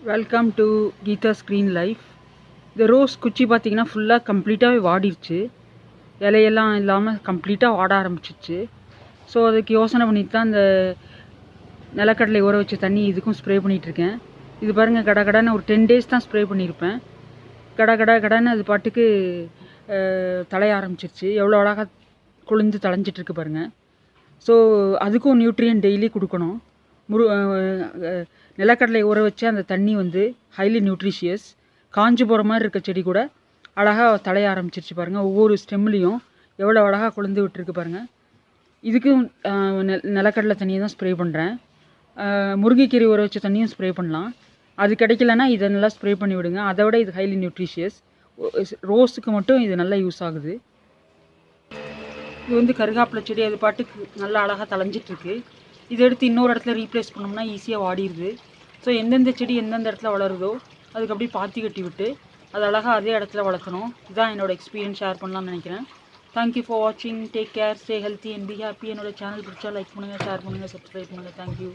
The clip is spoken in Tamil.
Welcome to Geetha screen life. இந்த ரோஸ் குச்சி பார்த்திங்கன்னா ஃபுல்லாக கம்ப்ளீட்டாகவே வாடிடுச்சு. இலையெல்லாம் இல்லாமல் கம்ப்ளீட்டாக வாட ஆரம்பிச்சிச்சு. ஸோ அதுக்கு யோசனை பண்ணிட்டு தான் இந்த நிலக்கடலை ஊற வச்ச தண்ணி இதுக்கும் ஸ்ப்ரே பண்ணிகிட்ருக்கேன். இது பாருங்கள், கடன்னு ஒரு 10 days தான் ஸ்ப்ரே பண்ணியிருப்பேன். கடன்னு அது பாட்டுக்கு தலைய ஆரம்பிச்சிருச்சு. எவ்வளோ அழகாக குளிந்து தலைஞ்சிட்ருக்கு பாருங்கள். ஸோ அதுக்கும் நியூட்ரியன் டெய்லி கொடுக்கணும். நிலக்கடலை ஊற வச்சு அந்த தண்ணி வந்து ஹைலி நியூட்ரிஷியஸ். காஞ்சி போகிற மாதிரி இருக்க செடி கூட அழகாக தலைய ஆரம்பிச்சிருச்சு பாருங்கள். ஒவ்வொரு ஸ்டெம்லேயும் எவ்வளோ அழகாக குளிந்து விட்டுருக்கு பாருங்கள். இதுக்கும் நிலக்கடலை தண்ணியை தான் ஸ்ப்ரே பண்ணுறேன். முருங்கைக்கீரை ஊற வச்ச தண்ணியும் ஸ்ப்ரே பண்ணலாம். அது கிடைக்கலன்னா இதை நல்லா ஸ்ப்ரே பண்ணி விடுங்க. அதை விட இது ஹைலி நியூட்ரிஷியஸ். ரோஸுக்கு மட்டும் இது நல்லா யூஸ் ஆகுது. இது வந்து கருகாப்பிலை செடி, அது பாட்டுக்கு நல்லா அழகாக தலைஞ்சிட்ருக்கு. இதை எடுத்து இன்னொரு இடத்துல ரீப்ளேஸ் பண்ணோம்னா ஈஸியாக வாடிடுது. ஸோ எந்தெந்த செடி எந்தெந்த இடத்துல வளருதோ அதுக்கு அப்படியே பாத்தி கட்டி விட்டு அது அழகாக அதே இடத்துல வளர்க்கணும். இதுதான் என்னோடய எக்ஸ்பீரியன்ஸ் ஷேர் பண்ணலாம்னு நினைக்கிறேன். தேங்க்யூ ஃபார் வாட்சிங். Take care, stay healthy and be happy. என்னோடய சேனல் பிடிச்சா லைக் பண்ணுங்கள், ஷேர் பண்ணுங்கள், சப்ஸ்கிரைப் பண்ணுங்கள். தேங்க்யூ.